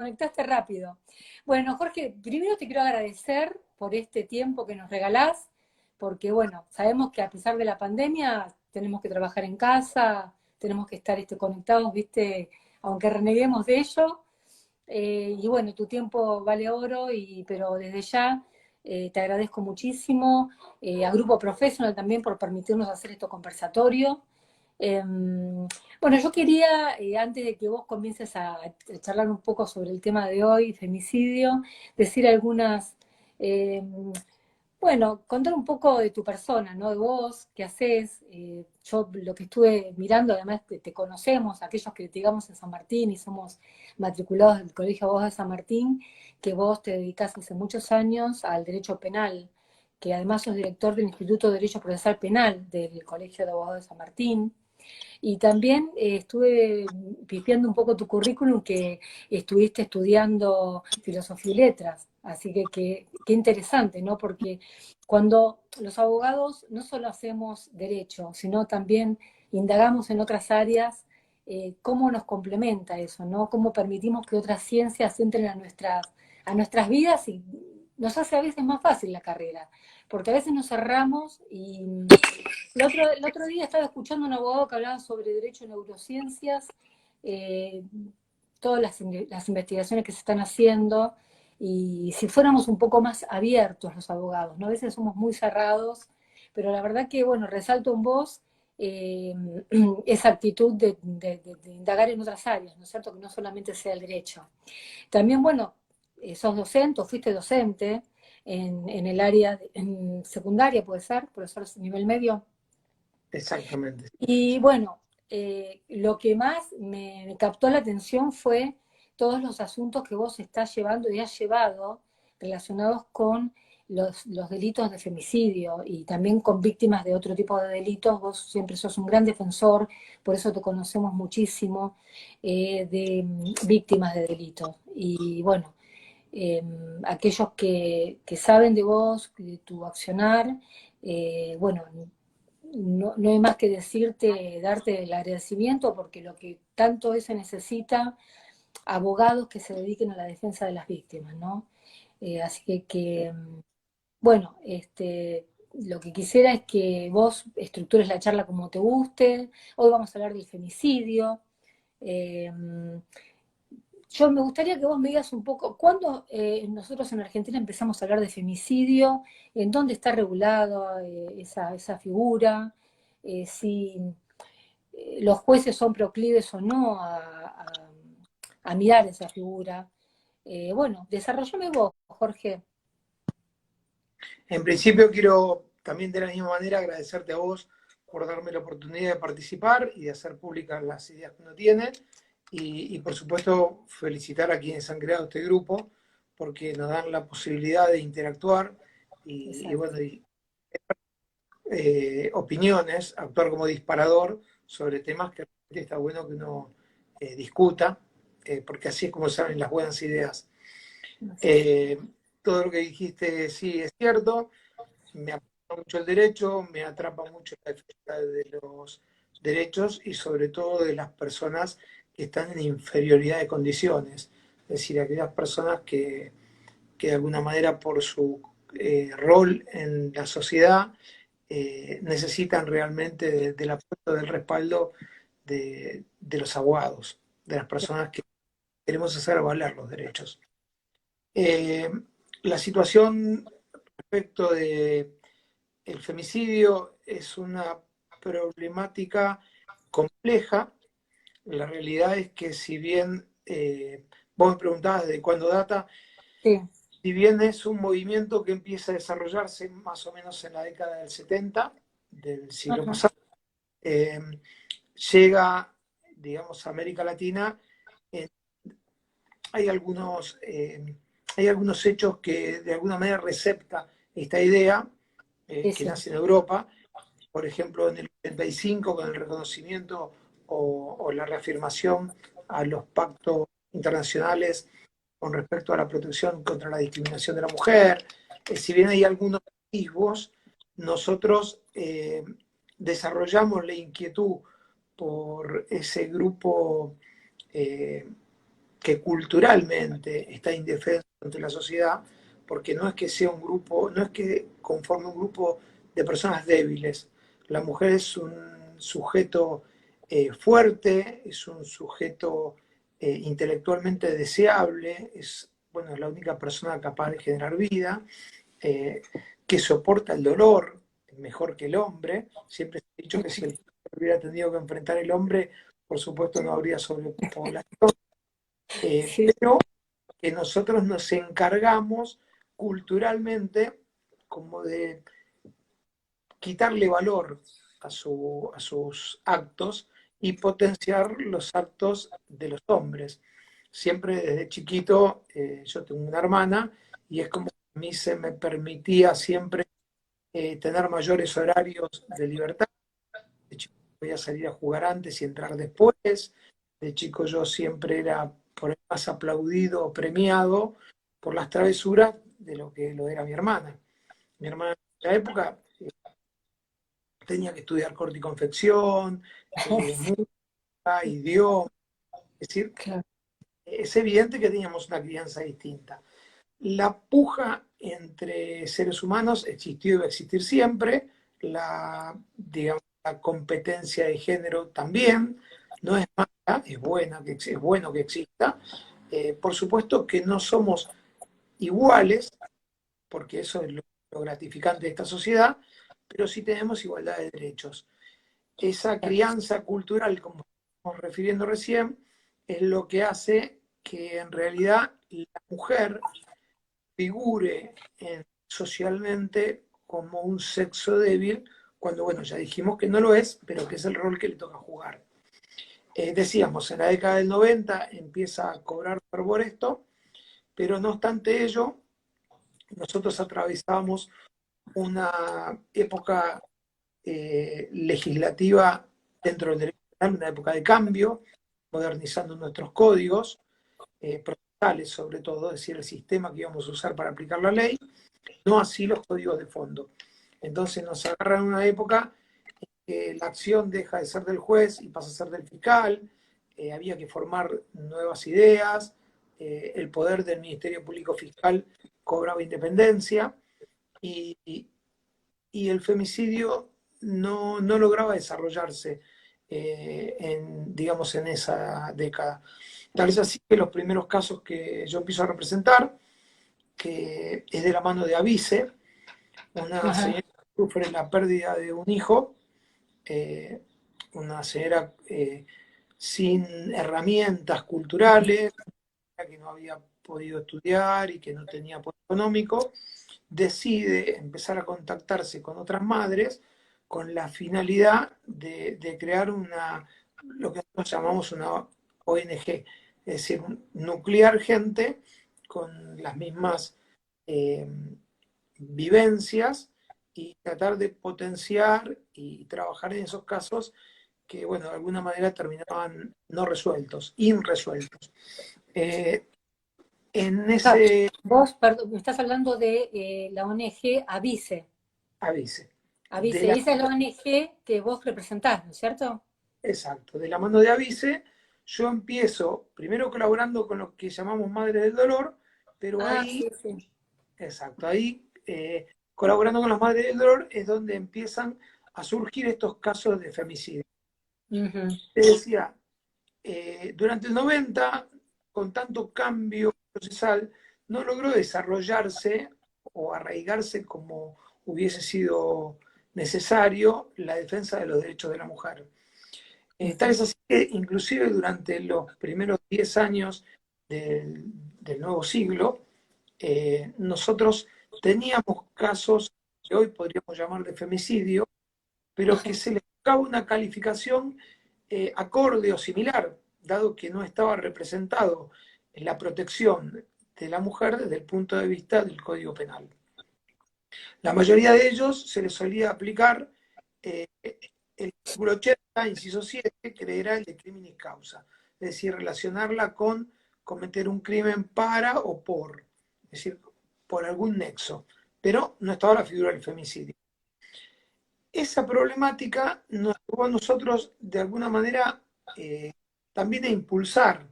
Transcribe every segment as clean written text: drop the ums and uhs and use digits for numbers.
conectaste rápido. Bueno, Jorge, primero te quiero agradecer por este tiempo que nos regalás, porque bueno, sabemos que a pesar de la pandemia tenemos que trabajar en casa, tenemos que estar conectados, viste, aunque reneguemos de ello. Y bueno, tu tiempo vale oro, pero desde ya te agradezco muchísimo, a Grupo Professional también por permitirnos hacer este conversatorio. Bueno, yo quería, antes de que vos comiences a charlar un poco sobre el tema de hoy, femicidio, decir algunas, eh, bueno, contar un poco de tu persona, ¿no? De vos, qué haces. Yo lo que estuve mirando, además te conocemos, aquellos que litigamos en San Martín y somos matriculados del Colegio de Abogados de San Martín, que vos te dedicás hace muchos años al derecho penal, que además sos director del Instituto de Derecho Procesal Penal del Colegio de Abogados de San Martín. Y también estuve pifiando un poco tu currículum, que estuviste estudiando filosofía y letras, así que qué interesante, ¿no? Porque cuando los abogados no solo hacemos derecho, sino también indagamos en otras áreas, cómo nos complementa eso, ¿no? Cómo permitimos que otras ciencias entren a nuestras vidas y nos hace a veces más fácil la carrera, porque a veces nos cerramos y el otro día estaba escuchando a un abogado que hablaba sobre derecho en neurociencias, eh, todas las investigaciones que se están haciendo, y si fuéramos un poco más abiertos los abogados, ¿no? A veces somos muy cerrados, pero la verdad que, bueno, resalto en vos eh, esa actitud de indagar en otras áreas, ¿no es cierto? Que no solamente sea el derecho. También, bueno, sos docente o fuiste docente en el área en secundaria, puede ser, profesor de nivel medio. Exactamente. Y bueno, lo que más me captó la atención fue todos los asuntos que vos estás llevando y has llevado relacionados con los delitos de femicidio y también con víctimas de otro tipo de delitos. Vos siempre sos un gran defensor, por eso te conocemos muchísimo, de víctimas de delitos. Y bueno, eh, aquellos que saben de vos, de tu accionar, bueno, no hay más que decirte, darte el agradecimiento, porque lo que tanto se necesita, abogados que se dediquen a la defensa de las víctimas, ¿no? Así bueno, lo que quisiera es que vos estructures la charla como te guste. Hoy vamos a hablar del femicidio. Eh, yo me gustaría que vos me digas un poco, ¿cuándo nosotros en Argentina empezamos a hablar de femicidio? ¿En dónde está regulado esa figura? Si los jueces son proclives o no a mirar esa figura. Bueno, desarrollame vos, Jorge. En principio quiero también de la misma manera agradecerte a vos por darme la oportunidad de participar y de hacer públicas las ideas que uno tiene y por supuesto felicitar a quienes han creado este grupo porque nos dan la posibilidad de interactuar y Exacto. bueno, opiniones, actuar como disparador sobre temas que realmente está bueno que uno discuta, porque así es como salen las buenas ideas. Eh, Todo lo que dijiste sí es cierto, me atrapa mucho el derecho, me atrapa mucho la defensa de los derechos y sobre todo de las personas que están en inferioridad de condiciones, es decir, aquellas personas que de alguna manera por su rol en la sociedad necesitan realmente del apoyo, del respaldo de los abogados, de las personas que queremos hacer valer los derechos. Eh, la situación respecto de el femicidio es una problemática compleja. La realidad es que si bien vos me preguntabas de cuándo data, Sí. si bien es un movimiento que empieza a desarrollarse más o menos en la década del 70 del siglo Ajá. pasado, eh, llega, digamos, a América Latina. eh, hay, algunos, hay algunos hechos que de alguna manera recepta esta idea Sí, que sí. nace en Europa. Por ejemplo, en el 85 con el reconocimiento o la reafirmación a los pactos internacionales con respecto a la protección contra la discriminación de la mujer. Si bien hay algunos atisbos, nosotros desarrollamos la inquietud por ese grupo que culturalmente está indefenso ante la sociedad, porque no es que sea un grupo, no es que conforme un grupo de personas débiles. La mujer es un sujeto fuerte, es un sujeto intelectualmente deseable, es, bueno, es la única persona capaz de generar vida, eh, que soporta el dolor mejor que el hombre. Siempre se ha dicho que si el hombre hubiera tenido que enfrentar el hombre, por supuesto no habría sobrepoblación, Sí, pero que nosotros nos encargamos culturalmente como de quitarle valor a sus actos y potenciar los actos de los hombres. Siempre desde chiquito, yo tengo una hermana y es como que a mí se me permitía siempre tener mayores horarios de libertad. De chico podía salir a jugar antes y entrar después. De chico yo siempre era por ahí más aplaudido o premiado por las travesuras de lo que lo era mi hermana. Mi hermana en la época tenía que estudiar corte y confección, música, idioma. Es decir, claro. es evidente que teníamos una crianza distinta. La puja entre seres humanos existió y va a existir siempre. Digamos, la competencia de género también. No es mala, es buena, es bueno que exista. Por supuesto que no somos iguales, porque eso es lo gratificante de esta sociedad, pero sí tenemos igualdad de derechos. Esa crianza cultural, como estamos refiriendo recién, es lo que hace que en realidad la mujer figure socialmente como un sexo débil, cuando, bueno, ya dijimos que no lo es, pero que es el rol que le toca jugar. Decíamos, en la década del 90 empieza a cobrar fervor esto, pero no obstante ello, nosotros atravesábamos una época legislativa dentro del derecho penal, una época de cambio, modernizando nuestros códigos procesales, sobre todo, es decir, el sistema que íbamos a usar para aplicar la ley, no así los códigos de fondo. Entonces nos agarra en una época en que la acción deja de ser del juez y pasa a ser del fiscal, había que formar nuevas ideas, el poder del Ministerio Público Fiscal cobraba independencia y, y el femicidio no lograba desarrollarse digamos, en esa década. Tal vez así que los primeros casos que yo empiezo a representar, que es de la mano de Avice, una Ajá. señora que sufre la pérdida de un hijo, eh, una señora sin herramientas culturales, que no había podido estudiar y que no tenía apoyo económico, decide empezar a contactarse con otras madres con la finalidad de crear lo que nosotros llamamos una ONG, es decir, nuclear gente con las mismas eh, vivencias y tratar de potenciar y trabajar en esos casos que, bueno, de alguna manera terminaban no resueltos, irresueltos. Eh, en Ah, ese vos, perdón, me estás hablando de la ONG Avice. aviso, de Avice, la esa es la ONG que vos representás, ¿no es cierto? Exacto, de la mano de Avice, yo empiezo primero colaborando con lo que llamamos Madres del Dolor, pero Ah, ahí, sí, sí. exacto, ahí colaborando con las Madres del Dolor es donde empiezan a surgir estos casos de femicidio. Ujú. Te decía, durante el 90, con tanto cambio procesal, no logró desarrollarse o arraigarse como hubiese sido necesario la defensa de los derechos de la mujer. Tal es así que inclusive durante los primeros 10 años del nuevo siglo, nosotros teníamos casos que hoy podríamos llamar de femicidio, pero que se les buscaba una calificación acorde o similar, dado que no estaba representado en la protección de la mujer desde el punto de vista del Código Penal. La mayoría de ellos se les solía aplicar eh, el artículo 80, inciso 7, que era el de criminis causa, es decir, relacionarla con cometer un crimen para o por, es decir, por algún nexo, pero no estaba la figura del femicidio. Esa problemática nos llevó a nosotros, de alguna manera, también a impulsar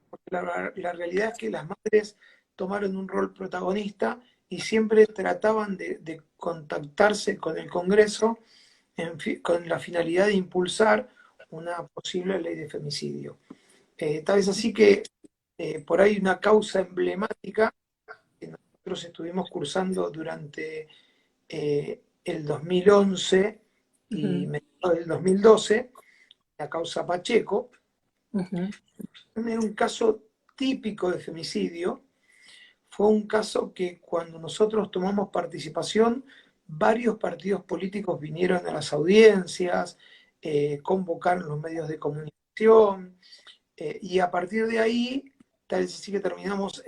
Porque la realidad es que las madres tomaron un rol protagonista y siempre trataban de contactarse con el Congreso con la finalidad de impulsar una posible ley de femicidio. Tal vez así que por ahí una causa emblemática que nosotros estuvimos cursando durante el 2011 y Ujú, mediados del 2012, la causa Pacheco, ujú, era un caso típico de femicidio. Fue un caso que cuando nosotros tomamos participación, varios partidos políticos vinieron a las audiencias, convocaron los medios de comunicación, y a partir de ahí, tal vez sí que terminamos,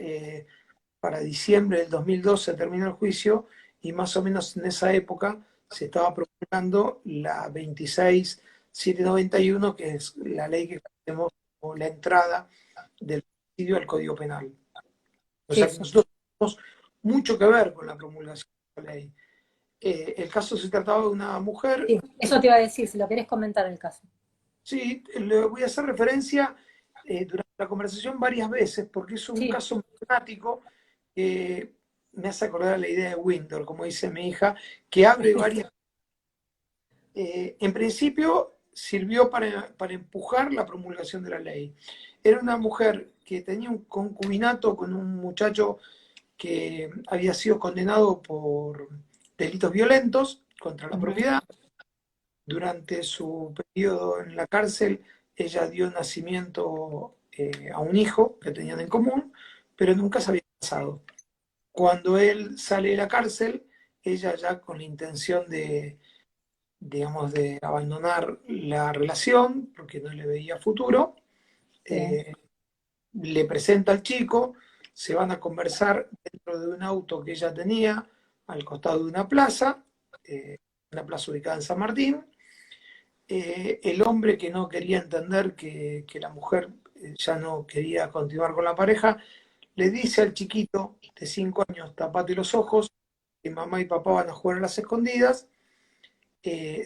para diciembre del 2012 terminó el juicio, y más o menos en esa época se estaba promulgando la 26791, que es la ley que conocemos como la entrada del femicidio al Código Penal. O sí, sea que sí. nosotros tenemos mucho que ver con la promulgación de la ley. El caso se trataba de una mujer. Sí, eso te iba a decir, si lo querés comentar el caso. Sí, le voy a hacer referencia durante la conversación varias veces porque es un Sí, caso emblemático que me hace acordar la idea de Windor, como dice mi hija, que abre varias. En principio sirvió para empujar la promulgación de la ley. Era una mujer que tenía un concubinato con un muchacho que había sido condenado por delitos violentos contra la ujú, propiedad. Durante su periodo en la cárcel, ella dio nacimiento a un hijo que tenían en común, pero nunca se había casado. Cuando él sale de la cárcel, ella ya con la intención de, digamos, de abandonar la relación, porque no le veía futuro, sí. eh, le presenta al chico, se van a conversar dentro de un auto que ella tenía al costado de una plaza ubicada en San Martín. El hombre que no quería entender que la mujer ya no quería continuar con la pareja, le dice al chiquito de 5 años, tapate los ojos, que mamá y papá van a jugar a las escondidas,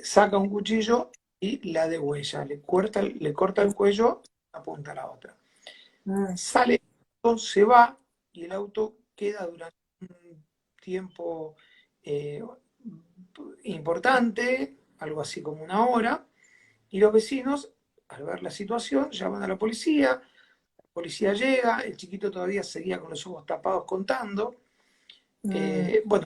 saca un cuchillo y la degüella, le corta el cuello, apunta a la otra. Mm, Sale, se va y el auto queda durante un tiempo eh, importante, algo así como una hora, y los vecinos, al ver la situación, llaman a la policía llega, el chiquito todavía seguía con los ojos tapados contando. mm, Bueno,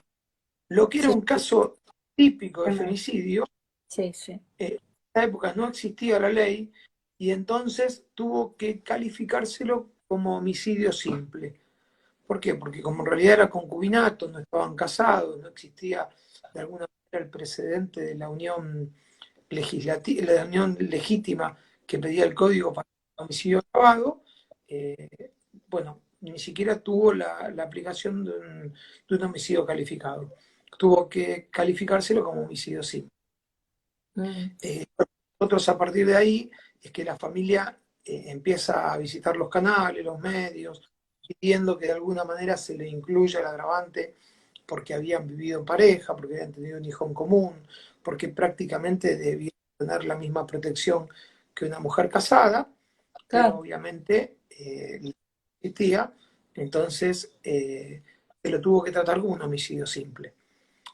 lo que era sí, un caso típico de tremendo. femicidio, Sí, sí. en esa época no existía la ley y entonces tuvo que calificárselo como homicidio simple. ¿Por qué? Porque como en realidad era concubinato, no estaban casados, no existía de alguna manera el precedente de la unión legislativa, la unión legítima que pedía el código para el homicidio agravado. eh, bueno, ni siquiera tuvo la aplicación de un homicidio calificado. Tuvo que calificárselo como homicidio simple. Mm, Eh, Nosotros a partir de ahí es que la familia empieza a visitar los canales, los medios, pidiendo que de alguna manera se le incluya el agravante porque habían vivido en pareja, porque habían tenido un hijo en común, porque prácticamente debían tener la misma protección que una mujer casada, pero claro. obviamente no existía, entonces se lo tuvo que tratar como un homicidio simple.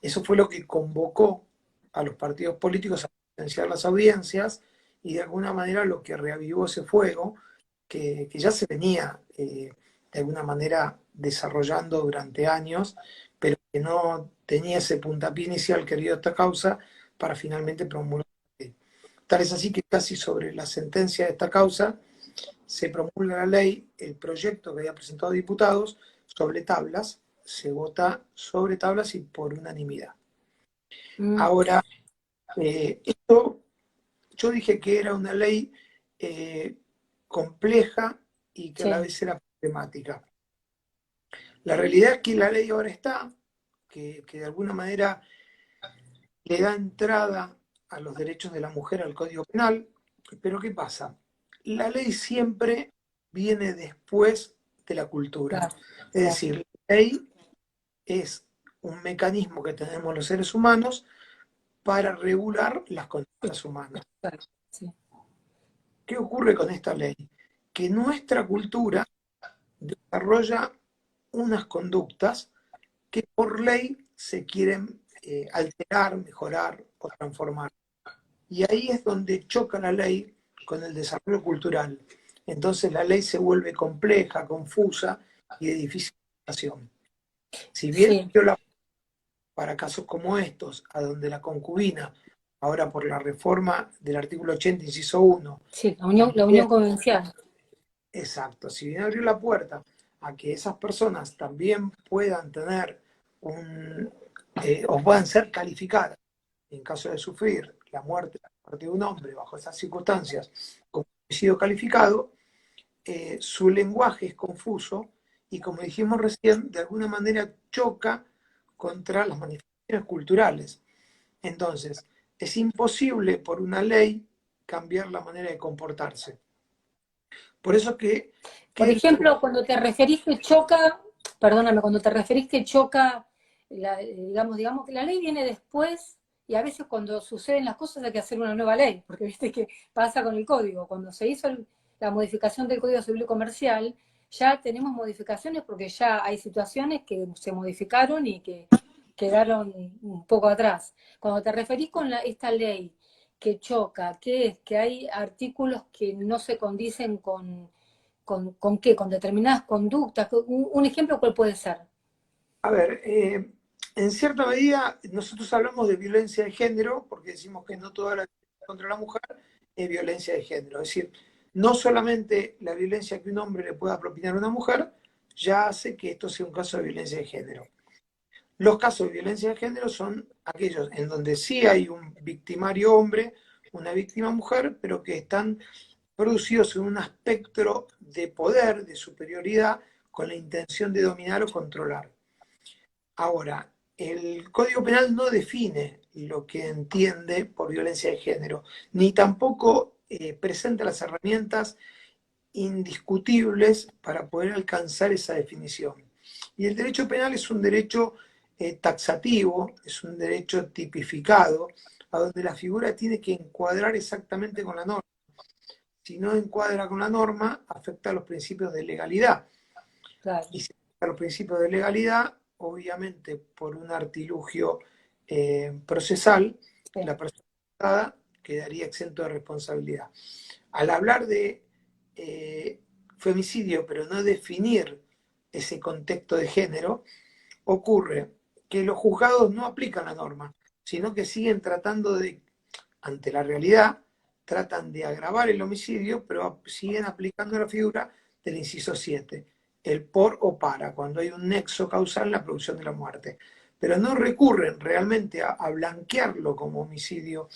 Eso fue lo que convocó a los partidos políticos a potenciar las audiencias y de alguna manera lo que reavivó ese fuego que ya se venía de alguna manera desarrollando durante años, pero que no tenía ese puntapié inicial que dio esta causa para finalmente promulgar. Tal es así que casi sobre la sentencia de esta causa se promulga la ley, el proyecto que había presentado diputados sobre tablas, se vota sobre tablas y por unanimidad. Mm, Ahora, esto yo dije que era una ley eh, compleja y que a la sí. vez era problemática. La realidad es que la ley ahora está, que de alguna manera le da entrada a los derechos de la mujer al Código Penal, pero ¿qué pasa? La ley siempre viene después de la cultura. Claro, Es claro. decir, la ley es un mecanismo que tenemos los seres humanos para regular las Sí, conductas humanas. claro, sí. ¿Qué ocurre con esta ley? que nuestra cultura desarrolla unas conductas que por ley se quieren alterar, mejorar o transformar. Y ahí es donde choca la ley con el desarrollo cultural. Entonces la ley se vuelve compleja, confusa y de difícil aplicación. Si bien Sí, para casos como estos, a donde la concubina, ahora por la reforma del artículo 80, inciso 1, sí, la también, unión convencional. exacto, si bien abrió la puerta a que esas personas también puedan tener o puedan ser calificadas en caso de sufrir la muerte de un hombre bajo esas circunstancias como homicidio calificado, su lenguaje es confuso y, como dijimos recién, de alguna manera choca contra las manifestaciones culturales. Entonces, es imposible por una ley cambiar la manera de comportarse. Por eso que, Por ¿qué es lo que... ejemplo, cuando te referís que choca, perdóname, cuando te referís que choca, digamos que la ley viene después y a veces cuando suceden las cosas hay que hacer una nueva ley, porque viste que pasa con el código. Cuando se hizo la modificación del Código Civil y Comercial, ya tenemos modificaciones porque ya hay situaciones que se modificaron y que quedaron un poco atrás. Cuando te referís con esta ley que choca, ¿qué es? Que hay artículos que no se condicen ¿con qué? Con determinadas conductas. Un ejemplo, ¿cuál puede ser? A ver, en cierta medida nosotros hablamos de violencia de género porque decimos que no toda la violencia contra la mujer es violencia de género. Es decir, no solamente la violencia que un hombre le pueda propinar a una mujer ya hace que esto sea un caso de violencia de género. Los casos de violencia de género son aquellos en donde sí hay un victimario hombre, una víctima mujer, pero que están producidos en un espectro de poder, de superioridad, con la intención de dominar o controlar. Ahora, el Código Penal no define lo que entiende por violencia de género, ni tampoco presenta las herramientas indiscutibles para poder alcanzar esa definición. Y el derecho penal es un derecho taxativo, es un derecho tipificado, a donde la figura tiene que encuadrar exactamente con la norma. Si no encuadra con la norma, afecta a los principios de legalidad. Claro. Y si afecta a los principios de legalidad, obviamente por un artilugio procesal, Sí. la persona afectada quedaría exento de responsabilidad. Al hablar de femicidio, pero no definir ese contexto de género, ocurre que los juzgados no aplican la norma, sino que siguen tratando de, ante la realidad, tratan de agravar el homicidio, pero siguen aplicando la figura del inciso 7, el por o para, cuando hay un nexo causal en la producción de la muerte. Pero no recurren realmente a blanquearlo como homicidio,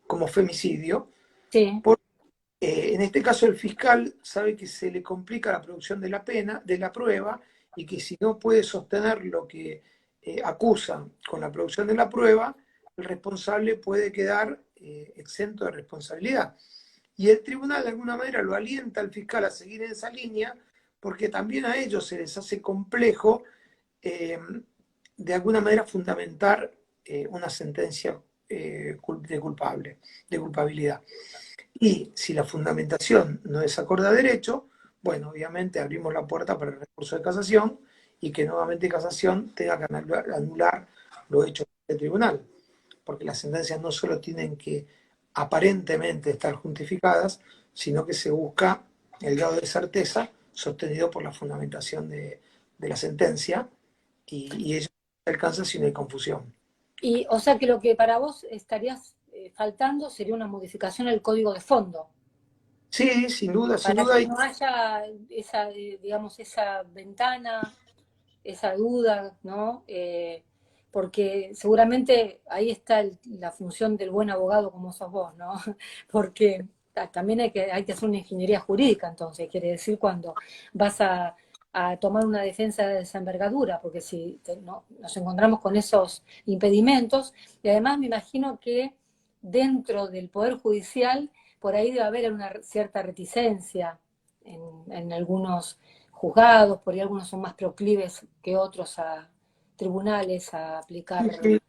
como femicidio, Sí. porque en este caso el fiscal sabe que se le complica la producción de la pena, de la prueba, y que si no puede sostener lo que acusa con la producción de la prueba, el responsable puede quedar exento de responsabilidad. Y el tribunal de alguna manera lo alienta al fiscal a seguir en esa línea, porque también a ellos se les hace complejo eh, de alguna manera fundamentar una sentencia de culpable, de culpabilidad. Y si la fundamentación no es acorde a derecho, bueno, obviamente abrimos la puerta para el recurso de casación y que nuevamente casación tenga que anular lo hecho del tribunal, porque las sentencias no solo tienen que aparentemente estar justificadas, sino que se busca el grado de certeza sostenido por la fundamentación de la sentencia y ello se alcanza si no hay confusión. Y, o sea que lo que para vos estarías faltando sería una modificación al código de fondo, Sí, sin duda, sin para duda. que no haya esa, digamos, esa ventana, esa duda, ¿no? Porque seguramente ahí está la función del buen abogado como sos vos, ¿no? Porque también hay que hacer una ingeniería jurídica, entonces, quiere decir cuando vas a tomar una defensa de esa envergadura, porque si no, nos encontramos con esos impedimentos, y además me imagino que dentro del Poder Judicial, por ahí debe haber una cierta reticencia en algunos juzgados, por ahí algunos son más proclives que otros a tribunales a aplicar. Sí, sí,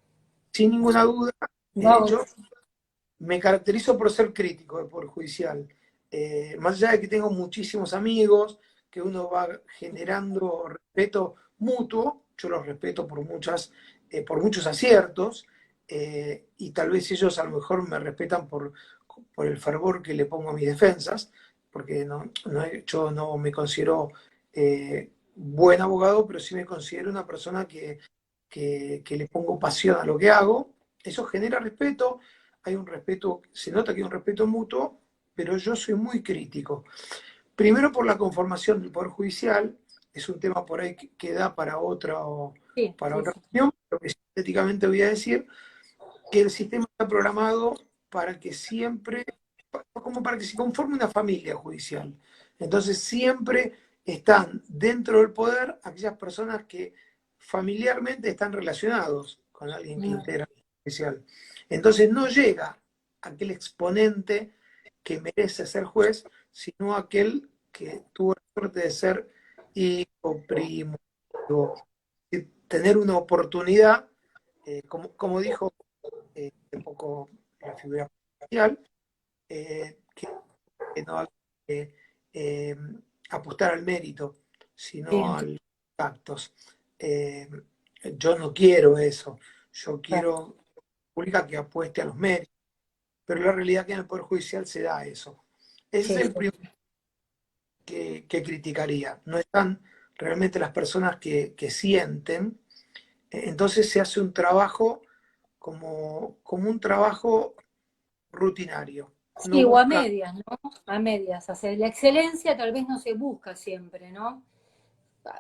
sin ninguna duda. De No, hecho, me caracterizo por ser crítico del Poder Judicial. más allá de que tengo muchísimos amigos, que uno va generando respeto mutuo, yo los respeto por muchos aciertos, y tal vez ellos a lo mejor me respetan por el fervor que le pongo a mis defensas, porque yo no me considero buen abogado, pero sí me considero una persona que le pongo pasión a lo que hago. Eso genera respeto, hay un respeto, se nota que hay un respeto mutuo, pero yo soy muy crítico. Primero por la conformación del Poder Judicial, es un tema por ahí que da Sí, para sí, otra sí. reunión, pero que sintéticamente voy a decir que el sistema está programado para que siempre, como para que se conforme una familia judicial. Entonces siempre están dentro del poder aquellas personas que familiarmente están relacionados con alguien que Mm, integra el poder judicial. Entonces no llega aquel exponente que merece ser juez, sino aquel que tuvo la suerte de ser hijo, primo, tener una oportunidad, como dijo un poco la figura social, que no hay que apostar al mérito, sino bien, a los actos. Eh, yo no quiero eso, yo claro. quiero una pública que apueste a los méritos, pero la realidad es que en el Poder Judicial se da eso. Ese es Sí, el sí. primero que criticaría. No están realmente las personas que sienten, entonces se hace un trabajo como un trabajo rutinario. No Sí, o a busca medias, ¿no? A medias. O sea, la excelencia tal vez no se busca siempre, ¿no?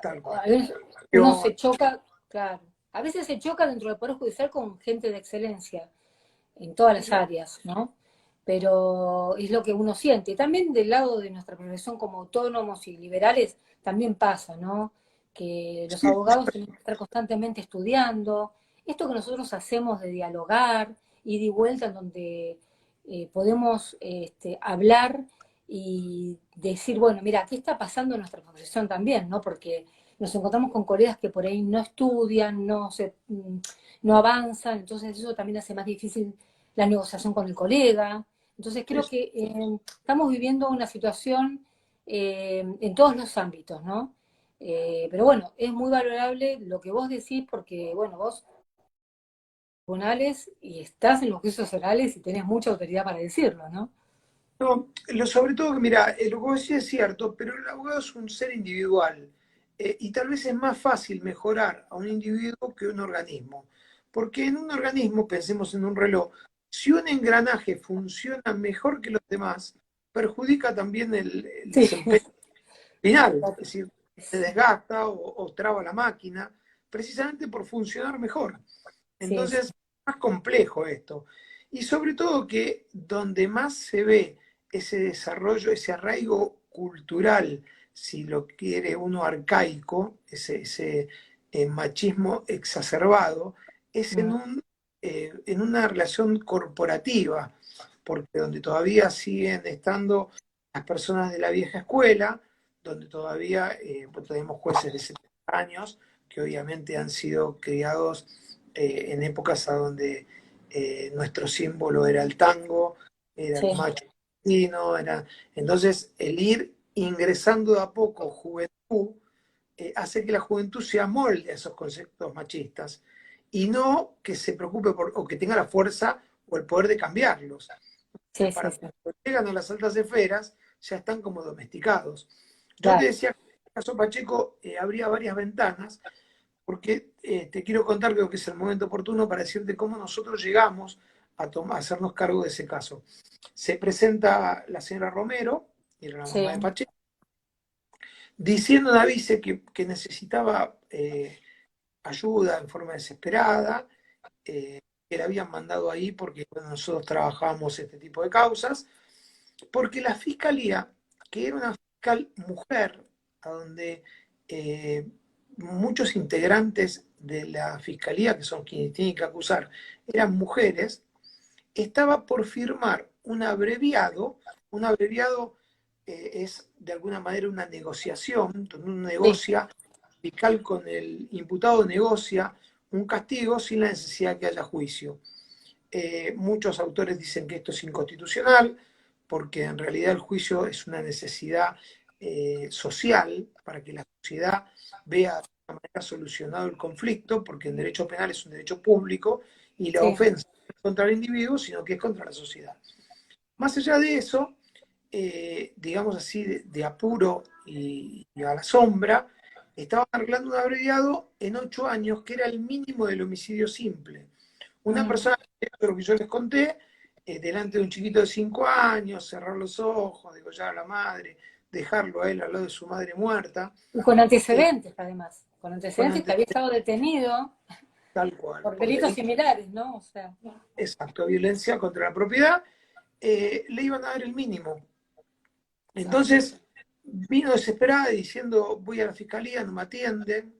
tal cual. A veces uno Yo, se choca, claro. A veces se choca dentro del Poder Judicial con gente de excelencia en todas las áreas, ¿no? Pero es lo que uno siente. Y también del lado de nuestra profesión como autónomos y liberales también pasa, ¿no? Que los sí, abogados tenemos que estar constantemente estudiando. Esto que nosotros hacemos de dialogar y de vuelta en donde podemos hablar y decir, bueno, mira, ¿qué está pasando en nuestra profesión también, ¿no? Porque nos encontramos con colegas que por ahí no estudian, no avanzan, entonces eso también hace más difícil la negociación con el colega. Entonces creo sí, que estamos viviendo una situación en todos los ámbitos, ¿no? Pero bueno, es muy valorable lo que vos decís porque, bueno, vos tribunales y estás en los juicios orales y tenés mucha autoridad para decirlo, ¿no? no, sobre todo que, mira, lo que vos decís es cierto, pero el abogado es un ser individual, y tal vez es más fácil mejorar a un individuo que un organismo. Porque en un organismo, pensemos en un reloj, si un engranaje funciona mejor que los demás, perjudica también el Sí, desempeño final, es decir, se desgasta o traba la máquina, precisamente por funcionar mejor. sí, Entonces, es más complejo esto. Y sobre todo que donde más se ve ese desarrollo, ese arraigo cultural, si lo quiere uno arcaico, ese machismo exacerbado, es mm, en una relación corporativa, porque donde todavía siguen estando las personas de la vieja escuela, donde todavía pues, tenemos jueces de 70 años que obviamente han sido criados en épocas a donde nuestro símbolo era el tango, era sí, el macho latino, entonces el ir ingresando de a poco juventud hace que la juventud se amolde a esos conceptos machistas y no que se preocupe o que tenga la fuerza o el poder de cambiarlos. sí, sí, Para sí, cuando llegan a las altas esferas ya están como domesticados. Yo te claro, decía que en el caso Pacheco habría varias ventanas porque te quiero contar, creo que es el momento oportuno para decirte cómo nosotros llegamos a hacernos cargo de ese caso. Se presenta la señora Romero, era la mamá de sí, Pacheco, diciendo a Vice que necesitaba ayuda en forma desesperada, que la habían mandado ahí porque bueno, nosotros trabajábamos este tipo de causas, porque la fiscalía, que era una fiscal mujer, a donde muchos integrantes de la fiscalía, que son quienes tienen que acusar, eran mujeres, estaba por firmar un abreviado es de alguna manera una negociación, donde uno sí, negocia, fiscal con el imputado negocia un castigo sin la necesidad de que haya juicio. Muchos autores dicen que esto es inconstitucional, porque en realidad el juicio es una necesidad social para que la sociedad vea de alguna manera solucionado el conflicto, porque el derecho penal es un derecho público y la Sí, ofensa no es contra el individuo, sino que es contra la sociedad. Más allá de eso, digamos así, de apuro y a la sombra, estaban arreglando un abreviado en 8 años, que era el mínimo del homicidio simple. Una mm, persona, lo que yo les conté, delante de un chiquito de 5 años, cerrar los ojos, degollar a la madre, dejarlo a él al lado de su madre muerta, y con eh, antecedentes además, con con antecedentes que había antecedentes estado detenido tal cual, por por delitos delito similares, ¿no? O sea, exacto, violencia contra la propiedad, le iban a dar el mínimo. claro. Entonces, vino desesperada diciendo, voy a la fiscalía, no me atienden,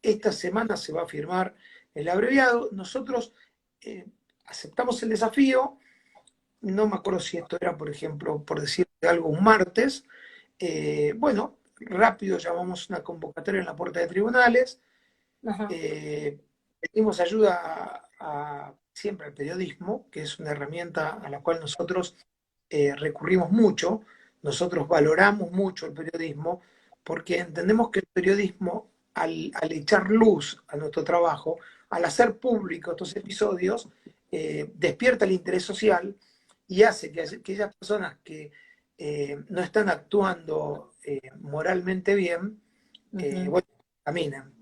esta semana se va a firmar el abreviado. Nosotros aceptamos el desafío, no me acuerdo si esto era, por ejemplo, por decir algo, un martes. Bueno, rápido llamamos una convocatoria en la puerta de tribunales, Ajá. pedimos ayuda siempre al periodismo, que es una herramienta a la cual nosotros recurrimos mucho. Nosotros valoramos mucho el periodismo porque entendemos que el periodismo, al echar luz a nuestro trabajo, al hacer público estos episodios, despierta el interés social y hace que aquellas personas que no están actuando moralmente bien, Ujú, bueno, caminen. ujú.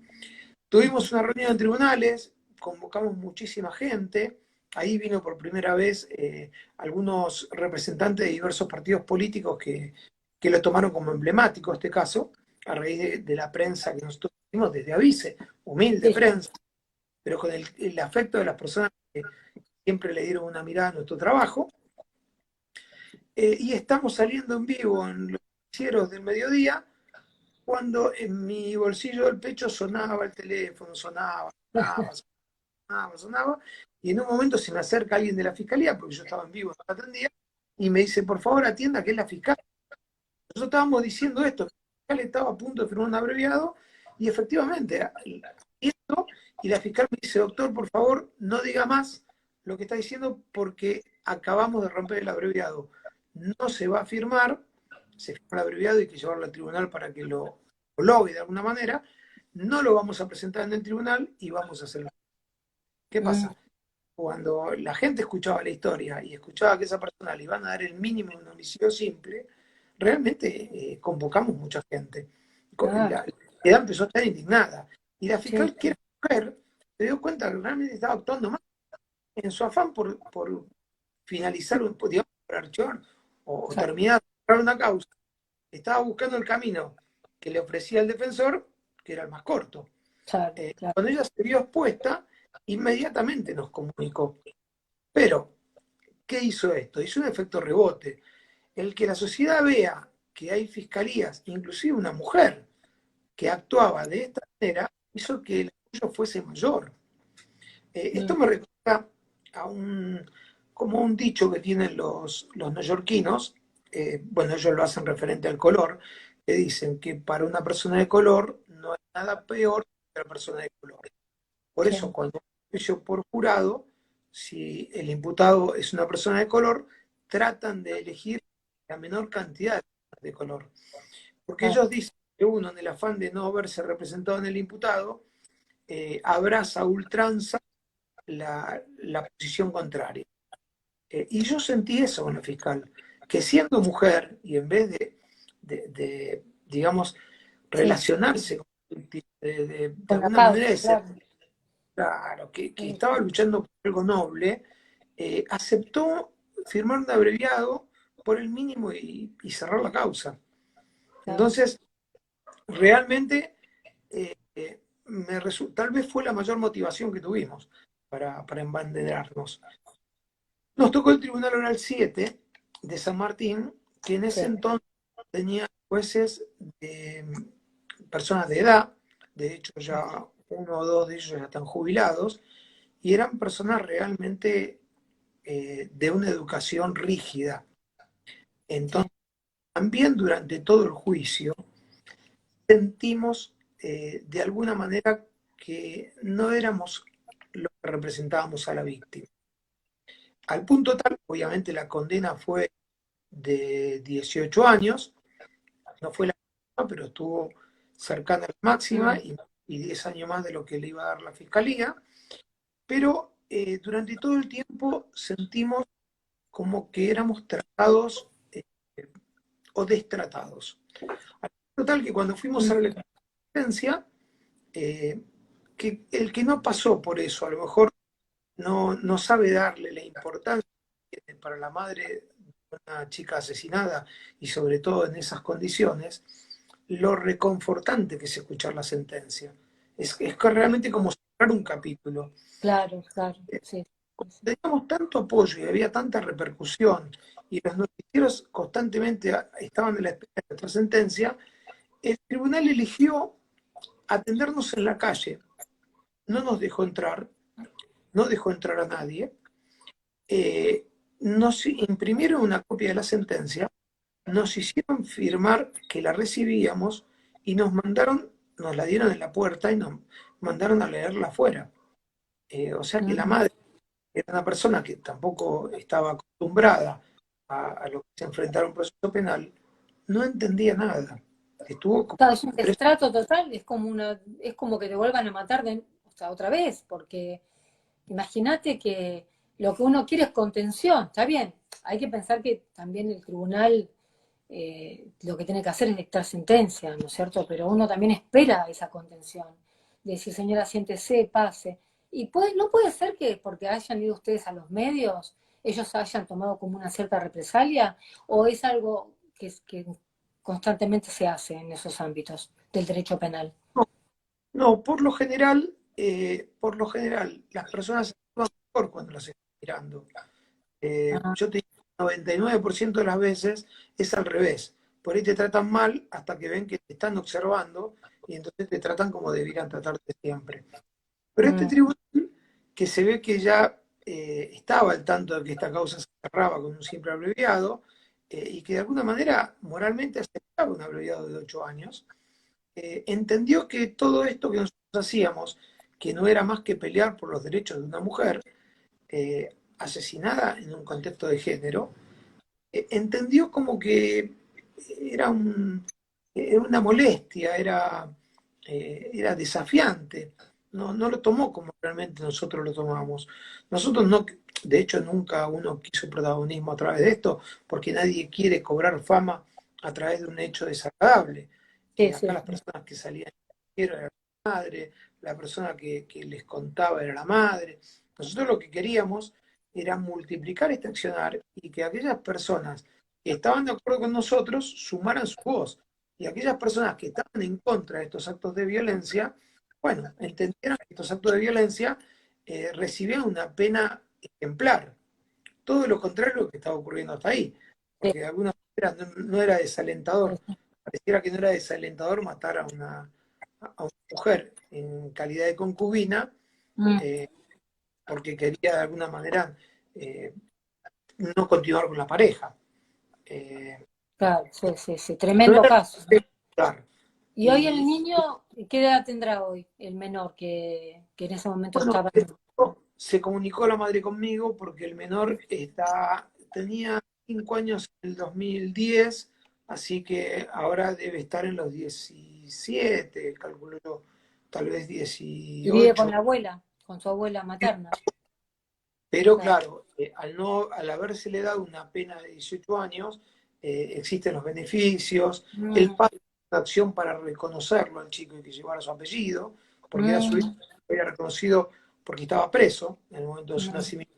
Tuvimos una reunión en tribunales, convocamos muchísima gente, ahí vino por primera vez algunos representantes de diversos partidos políticos que lo tomaron como emblemático este caso, a raíz de la prensa que nosotros tuvimos desde Avise, humilde Sí, sí. prensa, pero con el afecto de las personas que siempre le dieron una mirada a nuestro trabajo. Y estamos saliendo en vivo en los noticieros del mediodía, cuando en mi bolsillo del pecho sonaba el teléfono, sonaba, y en un momento se me acerca alguien de la fiscalía, porque yo estaba en vivo, no la atendía, y me dice, por favor, atienda, que es la fiscal. Nosotros estábamos diciendo esto, el fiscal estaba a punto de firmar un abreviado, y efectivamente, esto, y la fiscal me dice, doctor, por favor, no diga más lo que está diciendo, porque acabamos de romper el abreviado. No se va a firmar, se firma el abreviado y hay que llevarlo al tribunal para que lo logre de alguna manera, no lo vamos a presentar en el tribunal y vamos a hacerlo. ¿Qué Mm, pasa? Cuando la gente escuchaba la historia y escuchaba que esa persona le iban a dar el mínimo en un homicidio simple, realmente convocamos mucha gente. claro. La sociedad empezó a estar indignada. Y la Sí, fiscal, que era mujer, se dio cuenta que realmente estaba actuando mal en su afán por finalizar, digamos, por archivar o claro, terminar una causa. Estaba buscando el camino que le ofrecía el defensor, que era el más corto. claro, claro. Cuando ella se vio expuesta, inmediatamente nos comunicó. Pero ¿qué hizo esto? Hizo un efecto rebote. El que la sociedad vea que hay fiscalías, inclusive una mujer, que actuaba de esta manera, hizo que el apoyo fuese mayor. Esto Mm, me recuerda como un dicho que tienen los neoyorquinos, bueno, ellos lo hacen referente al color, que dicen que para una persona de color no hay nada peor que una persona de color. Por eso, sí, cuando juicio por jurado, si el imputado es una persona de color, tratan de elegir la menor cantidad de color. Porque claro. ellos dicen que uno, en el afán de no verse representado en el imputado, abraza a ultranza la posición contraria. Y yo sentí eso con la fiscal, que siendo mujer y en vez digamos, Sí, relacionarse con de con la alguna manera causa, de ser claro. claro, que Sí, estaba luchando por algo noble, aceptó firmar un abreviado por el mínimo y cerrar la causa. claro. Entonces, realmente, tal vez fue la mayor motivación que tuvimos para embanderarnos. Nos tocó el Tribunal Oral 7 de San Martín, que en ese Sí. entonces tenía jueces de personas de edad, de hecho ya uno o dos de ellos ya están jubilados, y eran personas realmente de una educación rígida. Sí, Entonces, también durante todo el juicio sentimos de alguna manera que no éramos lo que representábamos a la víctima. al punto tal, obviamente la condena fue de 18 años, no fue la máxima, pero estuvo cercana a la máxima Mm, y 10 años más de lo que le iba a dar la fiscalía, pero durante todo el tiempo sentimos como que éramos tratados o destratados. Total que cuando fuimos a mm, la sentencia, que el que no pasó por eso, a lo mejor no sabe darle la importancia que tiene para la madre de una chica asesinada y sobre todo en esas condiciones, lo reconfortante que es escuchar la sentencia. Es que realmente como cerrar un capítulo. claro, claro, sí, sí, sí. Teníamos tanto apoyo y había tanta repercusión y los noticieros constantemente estaban en la espera de nuestra sentencia, el tribunal eligió atendernos en la calle, no nos dejó entrar, no dejó entrar a nadie, nos imprimieron una copia de la sentencia, nos hicieron firmar que la recibíamos y nos la dieron en la puerta y nos mandaron a leerla afuera. O sea que la Mm. madre era una persona que tampoco estaba acostumbrada a lo que se enfrentara a un proceso penal, no entendía nada. Estuvo como Claro, es un tres. destrato total, es como que te vuelvan a matar o sea, otra vez, porque imagínate que lo que uno quiere es contención, está bien, hay que pensar que también el tribunal lo que tiene que hacer es dictar sentencia, ¿no es cierto? Pero uno también espera esa contención, de decir, señora, siéntese, pase. Y no puede ser que porque hayan ido ustedes a los medios, ellos hayan tomado como una cierta represalia, o es algo que constantemente se hace en esos ámbitos del derecho penal. No, por lo general, las personas actúan mejor cuando las están mirando. Ah, Yo te digo, el 99% de las veces es al revés. Por ahí te tratan mal hasta que ven que te están observando y entonces te tratan como debieran tratarte siempre. Pero este mm, tribunal, que se ve que ya estaba al tanto de que esta causa se cerraba con un simple abreviado y que de alguna manera moralmente aceptaba un abreviado de 8 años, entendió que todo esto que nosotros hacíamos, que no era más que pelear por los derechos de una mujer asesinada en un contexto de género, entendió como que era, era una molestia, era desafiante. No lo tomó como realmente nosotros lo tomamos. Nosotros no, de hecho nunca uno quiso protagonismo a través de esto, porque nadie quiere cobrar fama a través de un hecho desagradable. sí, Acá sí, las personas que salían era la madre, la persona que les contaba era la madre. Nosotros lo que queríamos era multiplicar este accionar y que aquellas personas que estaban de acuerdo con nosotros sumaran su voz. Y aquellas personas que estaban en contra de estos actos de violencia, bueno, entendieran que estos actos de violencia recibían una pena ejemplar. Todo lo contrario de lo que estaba ocurriendo hasta ahí. sí, Porque de alguna manera no era desalentador. sí. Pareciera que no era desalentador matar a una mujer en calidad de concubina, Mm, eh, porque quería de alguna manera eh, no continuar con la pareja. Eh, claro, sí, sí, sí, no tremendo era caso, ¿no? claro. Y hoy el Y niño, ¿qué edad tendrá hoy? El menor que en ese momento bueno, estaba. se comunicó la madre conmigo porque el menor tenía 5 años en el 2010, así que ahora debe estar en los 17, calculo yo, tal vez Y vive con 18. la abuela, con su abuela materna. Pero Claro. claro, al habérsele dado una pena de 18 años, existen los beneficios, el Mm, padre hizo una acción para reconocerlo al chico y que llevara su apellido, porque era su hijo, mm, era reconocido porque estaba preso en el momento de su mm, nacimiento.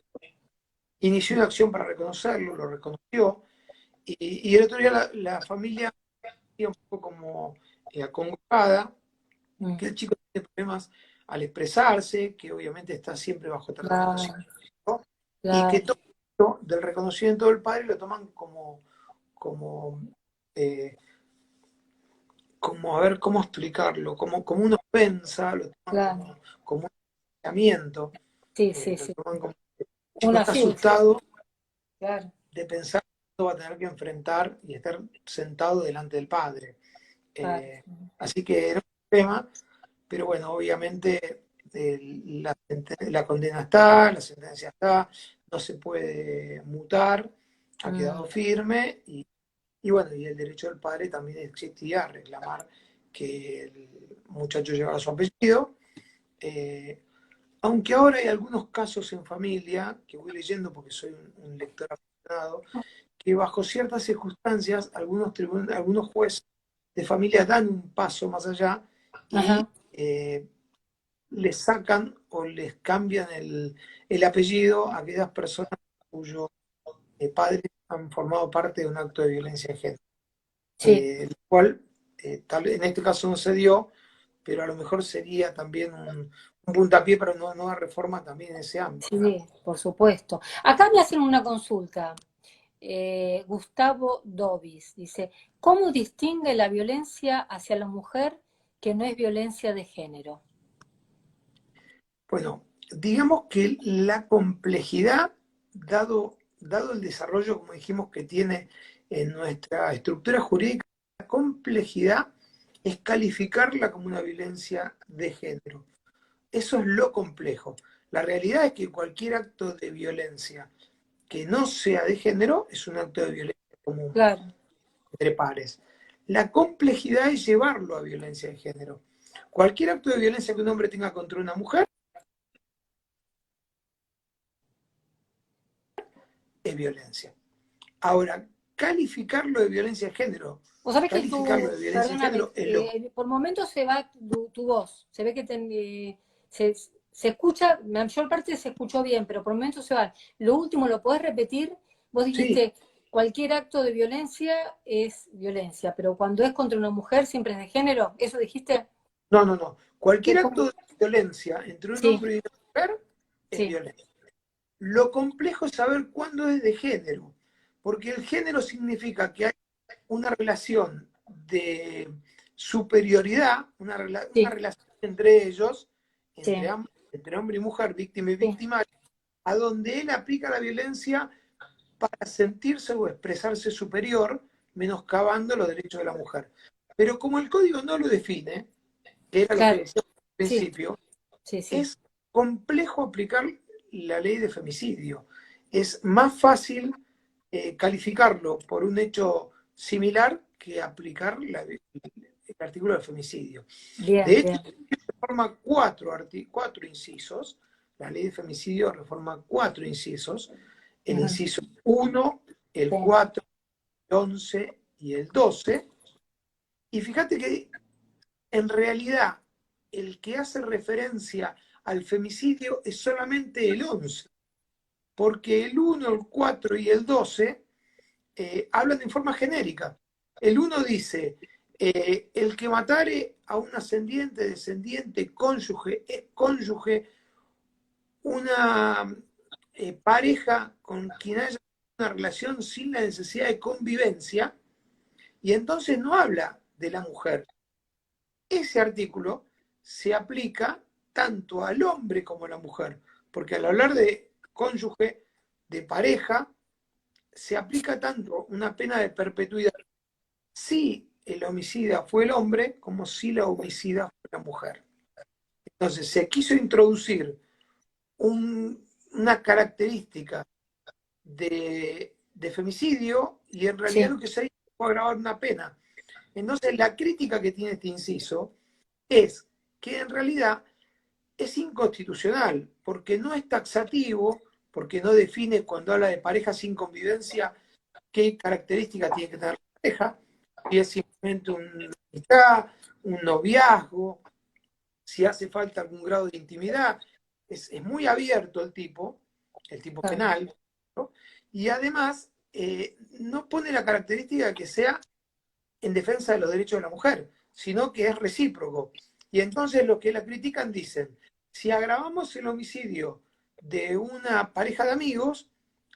Inició una acción para reconocerlo, lo reconoció, y el otro día la familia un poco como acongojada, mm. que el chico tiene problemas al expresarse, que obviamente está siempre bajo tratamiento Claro, psicológico, y que claro, todo esto del reconocimiento del padre lo toman como, eh, como a ver cómo explicarlo, como una ofensa, lo toman claro. como un pensamiento, Sí, sí, lo sí. toman como que el chico Una está sí, asustado claro, de pensar que va a tener que enfrentar y estar sentado delante del padre. claro. Eh, Así que era un tema, pero bueno, obviamente la condena está, la sentencia está, no se puede mutar, ha quedado firme, y bueno, y el derecho del padre también existía a reclamar que el muchacho llevara su apellido. Aunque ahora hay algunos casos en familia, que voy leyendo porque soy un lector aficionado, que bajo ciertas circunstancias algunos jueces de familia dan un paso más allá y Ajá. les sacan o les cambian el apellido a aquellas personas cuyos padres han formado parte de un acto de violencia de género. Sí, El cual en este caso no se dio, pero a lo mejor sería también un puntapié para una nueva reforma también en ese ámbito. sí, por supuesto. Acá me hacen una consulta. Gustavo Dobis dice, ¿cómo distingue la violencia hacia la mujer que no es violencia de género? Bueno, digamos que la complejidad, dado el desarrollo, como dijimos, que tiene en nuestra estructura jurídica, la complejidad es calificarla como una violencia de género. Eso es lo complejo. La realidad es que cualquier acto de violencia que no sea de género es un acto de violencia común Claro, entre pares. La complejidad es llevarlo a violencia de género. Cualquier acto de violencia que un hombre tenga contra una mujer es violencia. Ahora, calificarlo de violencia de género, vos sabés que calificarlo de violencia de perdóname, género es lo por momentos se va tu voz, se ve que se escucha, la mayor parte se escuchó bien, pero por momentos se va. Lo último, ¿lo podés repetir? Vos sí, dijiste, cualquier acto de violencia es violencia, pero cuando es contra una mujer siempre es de género, ¿eso dijiste? no. Cualquier acto de violencia entre un Sí, hombre y una mujer es sí, violencia. Lo complejo es saber cuándo es de género, porque el género significa que hay una relación de superioridad, una sí, relación entre ellos, sí, entre hombre y mujer, víctima y sí, víctima, a donde él aplica la violencia para sentirse o expresarse superior, menoscabando los derechos de la mujer. Pero como el código no lo define, que era lo que claro, decía al sí, principio, sí, sí, es complejo aplicar la ley de femicidio. Es más fácil calificarlo por un hecho similar que aplicar el artículo del femicidio. De bien, hecho, bien. reforma cuatro incisos, la ley de femicidio reforma cuatro incisos, el Ujú, inciso uno, el sí, 4, el 11 y el 12. Y fíjate que en realidad el que hace referencia al femicidio es solamente el 11, porque el 1, el 4 y el 12 hablan en forma genérica. El 1 dice, el que matare a un ascendiente, descendiente, cónyuge, cónyuge, una pareja con quien haya una relación sin la necesidad de convivencia, y entonces no habla de la mujer. Ese artículo se aplica tanto al hombre como a la mujer, porque al hablar de cónyuge, de pareja, se aplica tanto una pena de perpetuidad si el homicida fue el hombre como si la homicida fue la mujer. Entonces se quiso introducir una característica de femicidio y en realidad sí, lo que se hizo fue agravar una pena. Entonces la crítica que tiene este inciso es que en realidad es inconstitucional, porque no es taxativo, porque no define cuando habla de pareja sin convivencia qué características tiene que tener la pareja, si es simplemente una amistad, un noviazgo, si hace falta algún grado de intimidad. Es muy abierto el tipo claro, penal, ¿no? Y además no pone la característica que sea en defensa de los derechos de la mujer, sino que es recíproco. Y entonces los que la critican dicen, si agravamos el homicidio de una pareja de amigos,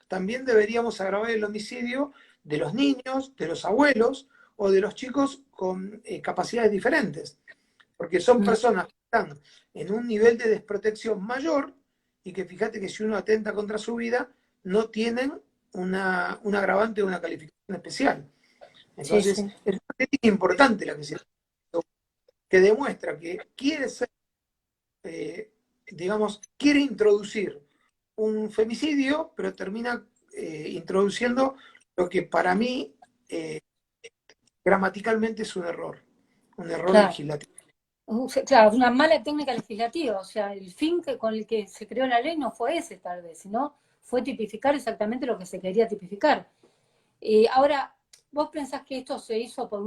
también deberíamos agravar el homicidio de los niños, de los abuelos o de los chicos con capacidades diferentes, porque son mm, personas que están en un nivel de desprotección mayor y que fíjate que si uno atenta contra su vida, no tienen un agravante o una calificación especial. sí, Entonces, sí, es una crítica importante la que se hizo, que demuestra que quiere ser, digamos, quiere introducir un femicidio, pero termina introduciendo lo que para mí gramaticalmente es un error Claro. legislativo. Claro, una mala técnica legislativa, o sea, el fin con el que se creó la ley no fue ese tal vez, sino fue tipificar exactamente lo que se quería tipificar. Ahora, ¿vos pensás que esto se hizo por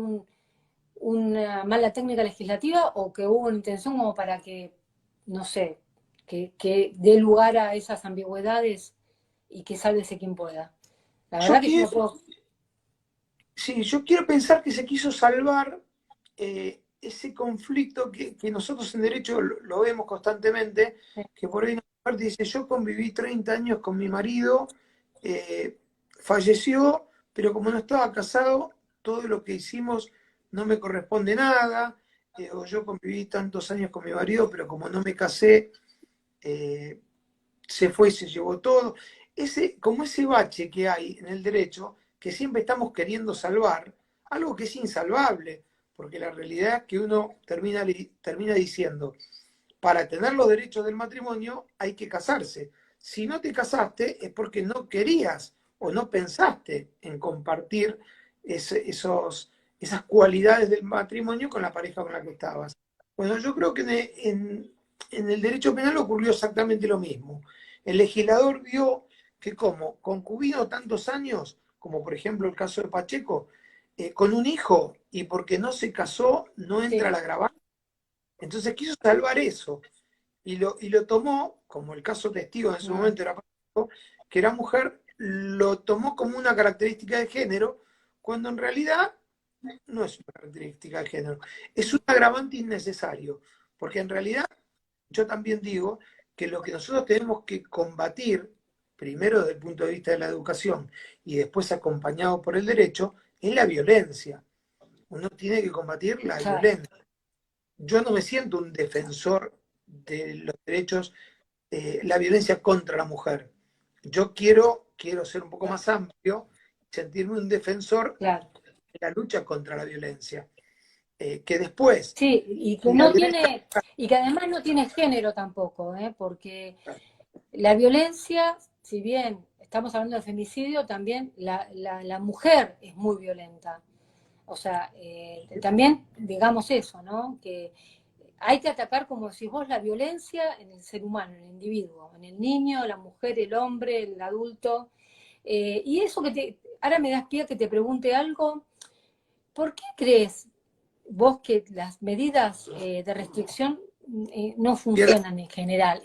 una mala técnica legislativa o que hubo una intención como para que, no sé, que dé lugar a esas ambigüedades y que sálvese quien pueda? La Yo verdad que yo no quiero, puedo... sí, yo quiero pensar que se quiso salvar ese conflicto que nosotros en derecho lo vemos constantemente, que por ahí una parte dice, yo conviví 30 años con mi marido, falleció, pero como no estaba casado, todo lo que hicimos no me corresponde nada, o yo conviví tantos años con mi marido, pero como no me casé, eh, se fue y se llevó todo. Como ese bache que hay en el derecho, que siempre estamos queriendo salvar, algo que es insalvable, porque la realidad es que uno termina diciendo, para tener los derechos del matrimonio hay que casarse. Si no te casaste es porque no querías o no pensaste en compartir esas cualidades del matrimonio con la pareja con la que estabas. Bueno, yo creo que en el derecho penal ocurrió exactamente lo mismo. El legislador vio que como concubino tantos años, como por ejemplo el caso de Pacheco, con un hijo y porque no se casó no entra Sí, la agravante. Entonces quiso salvar eso y lo tomó, como el caso testigo en su mm, momento era Pacheco, que era mujer, lo tomó como una característica de género, cuando en realidad no es una característica de género, es un agravante innecesario, porque en realidad yo también digo que lo que nosotros tenemos que combatir, primero desde el punto de vista de la educación y después acompañado por el derecho, es la violencia. Uno tiene que combatir la claro, violencia. Yo no me siento un defensor de los derechos, la violencia contra la mujer. Yo quiero ser un poco más amplio, sentirme un defensor claro. de la lucha contra la violencia. Que después, Sí, y que la no violencia, tiene, y que además no tiene género tampoco, ¿eh? Porque la violencia, si bien estamos hablando de femicidio, también la mujer es muy violenta. O sea, también digamos eso, ¿no? Que hay que atacar, como decís vos, la violencia en el ser humano, en el individuo, en el niño, la mujer, el hombre, el adulto. Y eso ahora me das pie a que te pregunte algo. ¿Por qué crees vos que las medidas de restricción no funcionan en general,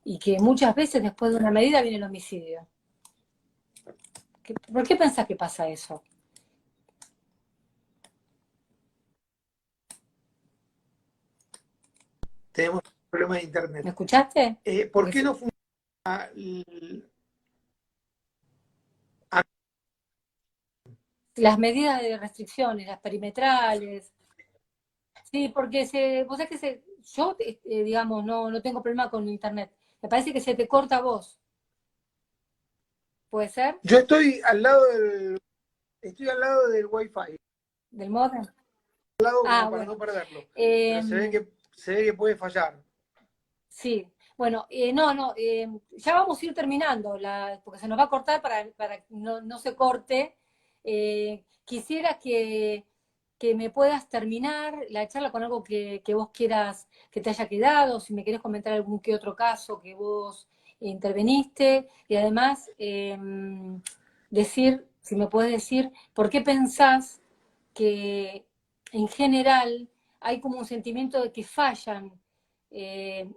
y que muchas veces después de una medida viene el homicidio? ¿Por qué pensás que pasa eso? tenemos problemas de ¿Me internet. escuchaste? ¿Por Porque qué no funciona? las medidas de restricciones, las perimetrales, sí, porque vos sabés que yo, digamos, no tengo problema con internet. Me parece que se te corta a vos. ¿Puede ser? Yo estoy al lado del Wi-Fi, ¿Del modem? al lado como Ah, para no bueno. perderlo, pero Eh, se ve que puede fallar. Sí, bueno, no, ya vamos a ir terminando, porque se nos va a cortar para que no se corte. Quisiera que me puedas terminar la charla con algo que vos quieras que te haya quedado, si me querés comentar algún que otro caso que vos interveniste, y además si me puedes decir, ¿por qué pensás que en general hay como un sentimiento de que fallan? eh,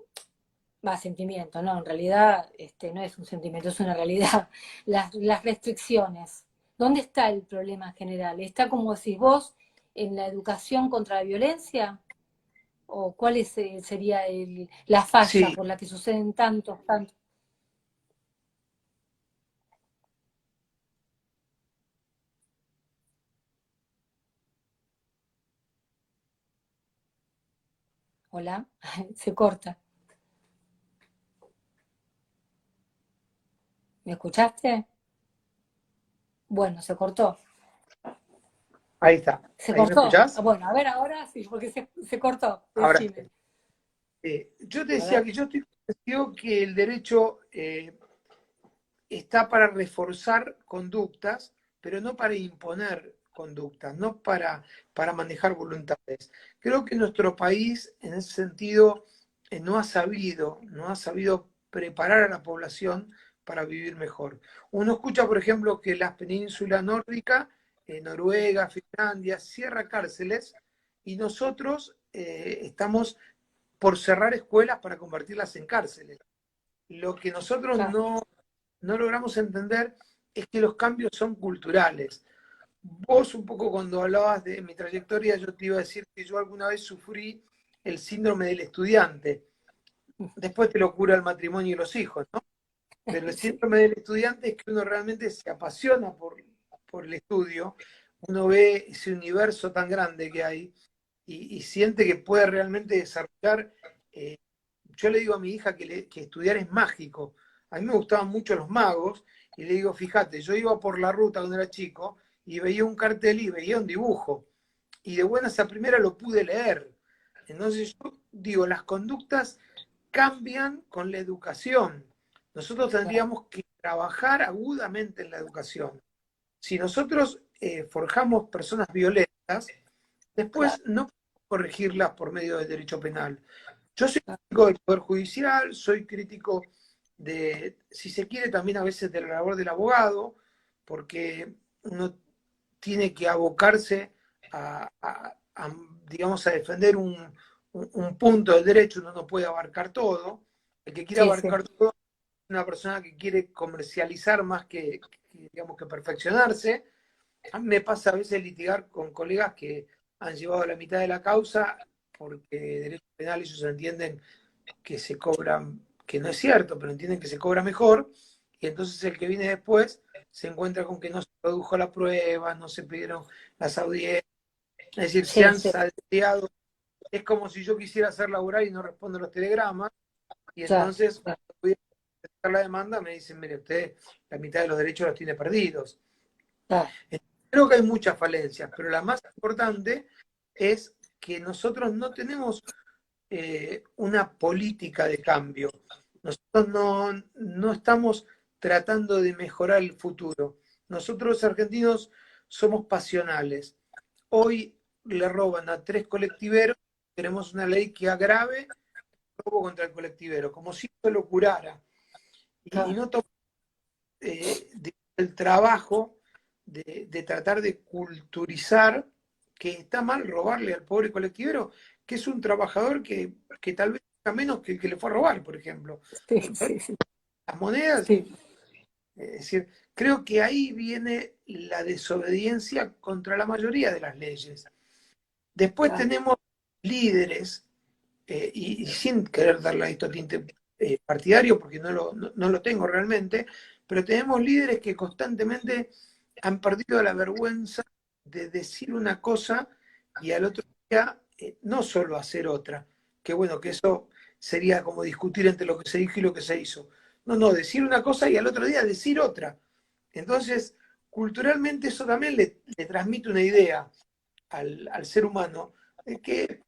Va, sentimiento, no, en realidad no es un sentimiento, es una realidad. Las restricciones. ¿Dónde está el problema en general? ¿Está, como decís vos, en la educación contra la violencia? ¿O cuál sería la falla Sí, por la que suceden tantos? Hola, se corta. ¿Me escuchaste? Bueno, se cortó. ahí está. ¿Se ¿Ahí me cortó? escuchás? Bueno, a ver ahora sí, porque se cortó. Ahora sí. Decime. Yo te A decía ver. que yo estoy Digo que el derecho está para reforzar conductas, pero no para imponer conductas, no para manejar voluntades. Creo que nuestro país, en ese sentido, no ha sabido preparar a la población para vivir mejor. Uno escucha, por ejemplo, que la península nórdica, Noruega, Finlandia, cierra cárceles y nosotros estamos por cerrar escuelas para convertirlas en cárceles. Lo que nosotros Claro, no logramos entender es que los cambios son culturales. Vos un poco cuando hablabas de mi trayectoria, yo te iba a decir que yo alguna vez sufrí el síndrome del estudiante. Después te lo cura el matrimonio y los hijos, ¿no? Pero el sí, síndrome del estudiante es que uno realmente se apasiona por el estudio, uno ve ese universo tan grande que hay y siente que puede realmente desarrollar. eh, yo le digo a mi hija que estudiar es mágico. A mí me gustaban mucho los magos y le digo, fíjate, yo iba por la ruta cuando era chico y veía un cartel y veía un dibujo. Y de buenas a primera lo pude leer. Entonces yo digo, las conductas cambian con la educación. Nosotros claro, tendríamos que trabajar agudamente en la educación. Si nosotros forjamos personas violentas, claro, después no podemos corregirlas por medio del derecho penal. Yo soy claro. crítico del Poder Judicial, soy crítico de, si se quiere, también a veces de la labor del abogado, porque uno tiene que abocarse a, digamos, a defender un punto del derecho, uno no puede abarcar todo. El que quiere Sí, sí, abarcar todo es una persona que quiere comercializar más digamos, que perfeccionarse. A mí me pasa a veces litigar con colegas que han llevado la mitad de la causa porque derecho penal ellos entienden que se cobran, que no es cierto, pero entienden que se cobra mejor, y entonces el que viene después se encuentra con que no se produjo la prueba, no se pidieron las audiencias, es decir, se sí, han sí, salteado. Es como si yo quisiera hacer laburar y no respondo los telegramas, y claro, entonces claro, voy a presentar la demanda, me dicen, mire, usted la mitad de los derechos los tiene perdidos. claro, Creo que hay muchas falencias, pero la más importante es que nosotros no tenemos una política de cambio. Nosotros no estamos tratando de mejorar el futuro. Nosotros los argentinos somos pasionales. Hoy le roban a 3 colectiveros, tenemos una ley que agrave el robo contra el colectivero, como si eso lo curara. Y claro, no tomamos el trabajo de tratar de culturizar que está mal robarle al pobre colectivero, que es un trabajador que tal vez a menos que el que le fue a robar, por ejemplo. sí, sí, sí, Las monedas, sí, es decir, creo que ahí viene la desobediencia contra la mayoría de las leyes. Después claro, tenemos líderes, y sin querer darle a esto tinte partidario, porque no lo tengo realmente, pero tenemos líderes que constantemente han perdido la vergüenza de decir una cosa y al otro día no solo hacer otra, que bueno, que eso sería como discutir entre lo que se dijo y lo que se hizo. No, no, decir una cosa y al otro día decir otra. Entonces, culturalmente eso también le transmite una idea al ser humano de que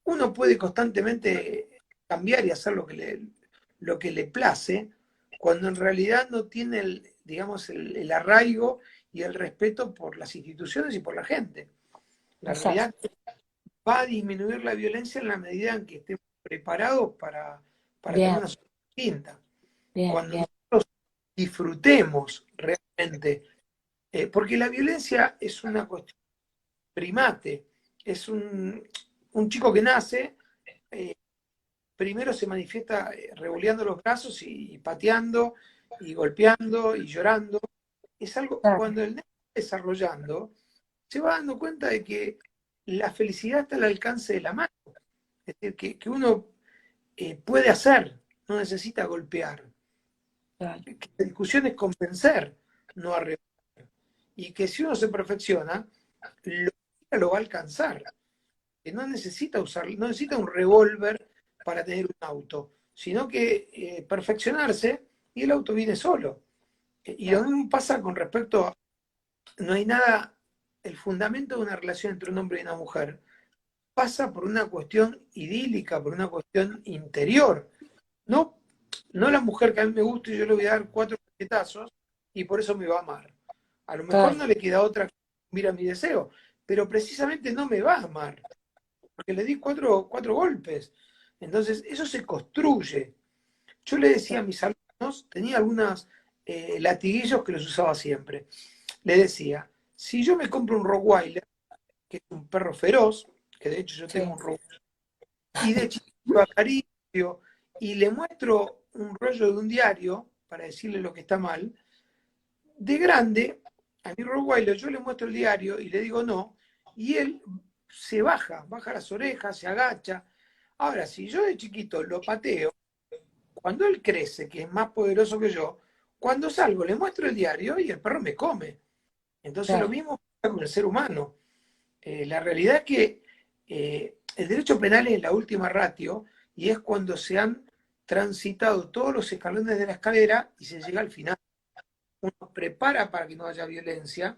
uno puede constantemente cambiar y hacer lo que le place, cuando en realidad no tiene digamos, el arraigo y el respeto por las instituciones y por la gente. La exacto. realidad va a disminuir la violencia en la medida en que estemos preparados para tener Bien, una sociedad distinta. bien, Cuando bien, nosotros disfrutemos realmente, porque la violencia es una cuestión primate, es un chico que nace, eh, primero se manifiesta revoleando los brazos y pateando y golpeando y llorando. Es algo, claro, cuando el nene está desarrollando, se va dando cuenta de que la felicidad está al alcance de la mano. Es decir, que uno puede hacer, no necesita golpear. claro, Que la discusión es convencer, no arreglar. Y que si uno se perfecciona, lo va a alcanzar. Que no necesita usar, no necesita un revólver para tener un auto, sino que perfeccionarse y el auto viene solo. Y lo claro, mismo pasa con respecto a, no hay nada, el fundamento de una relación entre un hombre y una mujer pasa por una cuestión idílica, por una cuestión interior. No, no la mujer que a mí me gusta y yo le voy a dar 4 cachetazos y por eso me va a amar. A lo mejor Claro, no le queda otra que mira mi deseo, pero precisamente no me va a amar, porque le di 4 golpes. Entonces, eso se construye. Yo le decía a mis alumnos, tenía algunos latiguillos que los usaba siempre. Le decía, si yo me compro un Rottweiler, que es un perro feroz, que de hecho yo sí, tengo un Rottweiler, y de chiquito lo acaricio y le muestro un rollo de un diario para decirle lo que está mal, de grande, a mi Rottweiler yo le muestro el diario y le digo no, y él se baja las orejas, se agacha. Ahora, si yo de chiquito lo pateo, cuando él crece, que es más poderoso que yo, cuando salgo le muestro el diario y el perro me come. Entonces lo claro, mismo pasa con el ser humano. La realidad es que el derecho penal es la última ratio y es cuando se han transitado todos los escalones de la escalera y se llega al final. Uno prepara para que no haya violencia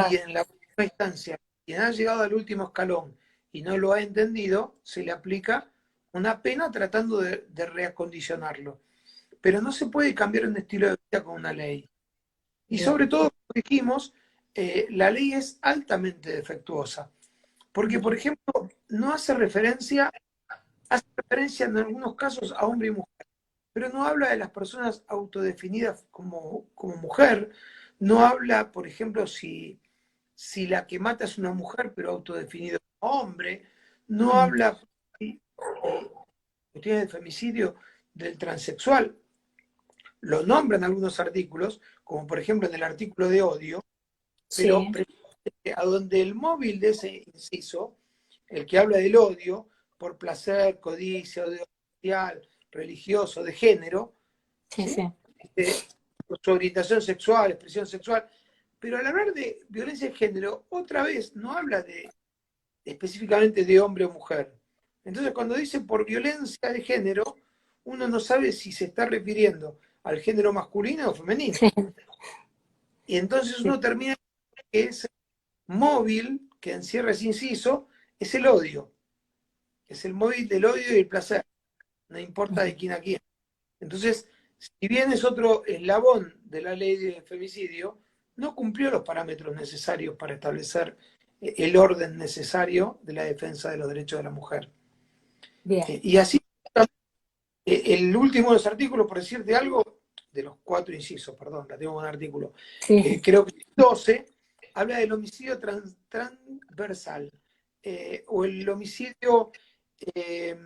y claro, en la última instancia, quien ha llegado al último escalón y no lo ha entendido, se le aplica una pena tratando de reacondicionarlo. Pero no se puede cambiar un estilo de vida con una ley. Y bien, sobre todo, como dijimos, la ley es altamente defectuosa. Porque, bien, por ejemplo, no hace referencia en algunos casos a hombre y mujer, pero no habla de las personas autodefinidas como mujer, no habla, por ejemplo, si la que mata es una mujer, pero autodefinido como hombre, no mm, habla cuestiones de femicidio del transexual, lo nombran algunos artículos, como por ejemplo en el artículo de odio, pero sí, a donde el móvil de ese inciso, el que habla del odio por placer, codicia, odio social, religioso, de género, sí, ¿sí? sí, Por su orientación sexual, expresión sexual, pero al hablar de violencia de género, otra vez no habla específicamente de hombre o mujer. Entonces, cuando dice por violencia de género, uno no sabe si se está refiriendo al género masculino o femenino. sí, Y entonces sí, uno termina que ese móvil que encierra ese inciso es el odio. Es el móvil del odio y el placer. No importa de ujú, quién a quién. Entonces, si bien es otro eslabón de la ley de femicidio, no cumplió los parámetros necesarios para establecer el orden necesario de la defensa de los derechos de la mujer. bien, Y así, el último de los artículos, por decirte algo, de los 4 incisos, perdón, la tengo un artículo, que sí, creo que es 12, habla del homicidio transversal o el homicidio eh,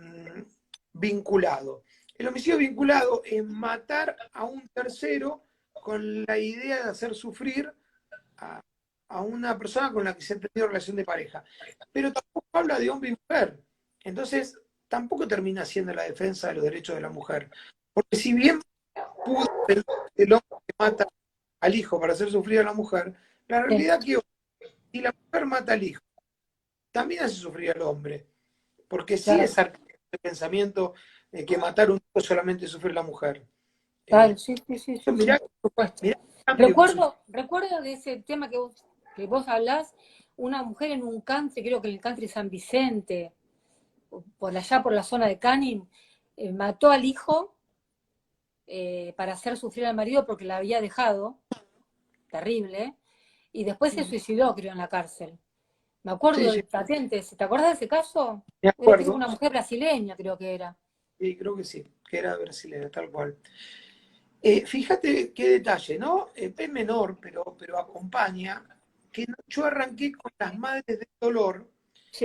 vinculado. El homicidio vinculado es matar a un tercero con la idea de hacer sufrir a, a una persona con la que se ha tenido relación de pareja. Pero tampoco habla de hombre y mujer. Entonces, tampoco termina siendo la defensa de los derechos de la mujer. Porque si bien pudo pensar que el hombre que mata al hijo para hacer sufrir a la mujer, la sí, realidad es que si la mujer mata al hijo, también hace sufrir al hombre. Porque sí claro, es arcaico el pensamiento de que matar a un hijo solamente sufre la mujer. claro, sí, sí, sí, sí, sí, Mirá, por supuesto. mirá el cambio que sucede. Recuerdo de ese tema que vos hablás, una mujer en un country, creo que en el country San Vicente, por allá por la zona de Canning, mató al hijo para hacer sufrir al marido porque la había dejado, terrible, y después se suicidó, creo, en la cárcel. Me acuerdo Sí, sí, del patente, ¿te acordás de ese caso? me Era creo acuerdo. una mujer brasileña, creo que era. Sí, creo que sí, que era brasileña, tal cual. Fíjate qué detalle, ¿no? Es menor, pero acompaña, que yo arranqué con las madres del dolor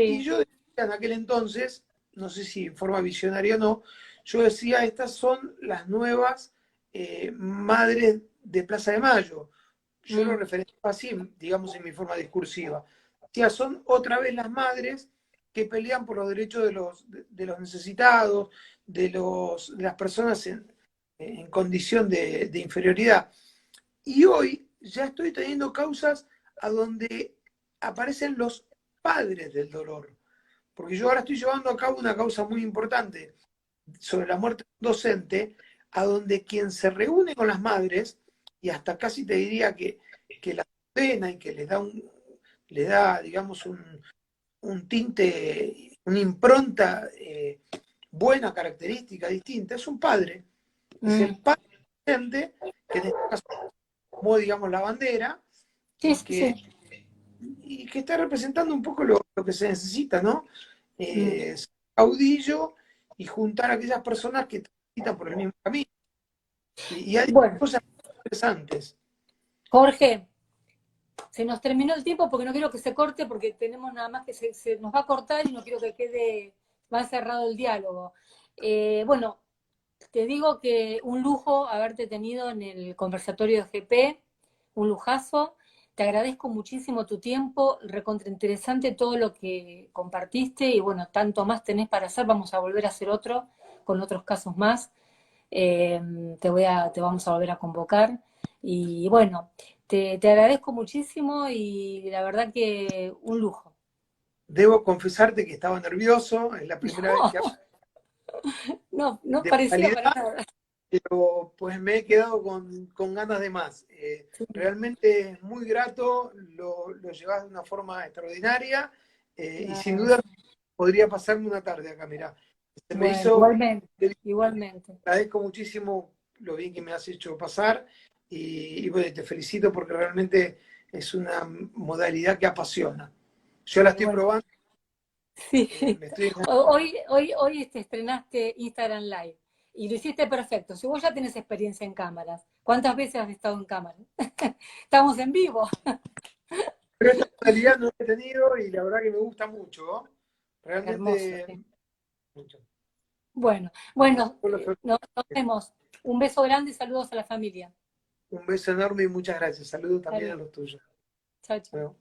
y Sí, yo decía en aquel entonces, no sé si en forma visionaria o no, yo decía, estas son las nuevas madres de Plaza de Mayo. Yo lo mm, referenciaba así, digamos, en mi forma discursiva. Decía, son otra vez las madres que pelean por los derechos de los necesitados, de las personas en condición de inferioridad. Y hoy ya estoy teniendo causas a donde aparecen los padres del dolor. Porque yo ahora estoy llevando a cabo una causa muy importante sobre la muerte de un docente, a donde quien se reúne con las madres, y hasta casi te diría que la pena y que les da digamos, un tinte, una impronta buena característica distinta, es un padre. Es Mm. el padre presente, que en este caso tomó, digamos, la bandera Sí, y sí, que, sí. y que está representando un poco lo que se necesita, ¿no? Mm. Ser caudillo y juntar a aquellas personas que transitan por el mismo camino. Y hay Bueno, cosas interesantes. Jorge, se nos terminó el tiempo porque no quiero que se corte porque tenemos nada más que se nos va a cortar y no quiero que quede más cerrado el diálogo. Bueno, te digo que un lujo haberte tenido en el conversatorio de GP, un lujazo. Te agradezco muchísimo tu tiempo, recontrainteresante todo lo que compartiste y bueno, tanto más tenés para hacer, vamos a volver a hacer otro con otros casos más. Te vamos a volver a convocar. Y bueno, te agradezco muchísimo y la verdad que un lujo. Debo confesarte que estaba nervioso, es la primera vez que hablo No, no de parecía para modalidad, nada. pero pues me he quedado con ganas de más. Realmente es muy grato, lo llevas de una forma extraordinaria y sin No, duda podría pasarme una tarde acá, mirá. Se me bueno, hizo, igualmente, te igualmente. agradezco muchísimo lo bien que me has hecho pasar y bueno, te felicito porque realmente es una modalidad que apasiona. Yo la estoy Igual, probando, sí. me estoy... Hoy estrenaste Instagram Live y lo hiciste perfecto. Si vos ya tenés experiencia en cámaras, ¿cuántas veces has estado en cámara? Estamos en vivo. Pero esta modalidad no la he tenido y la verdad que me gusta mucho, ¿no? Hermoso, Realmente sí. mucho. Bueno, Bueno, Fer, nos vemos. Un beso grande y saludos a la familia. un beso enorme y muchas gracias. Saludos también a Saludos. los tuyos. Chao, chao. Bueno.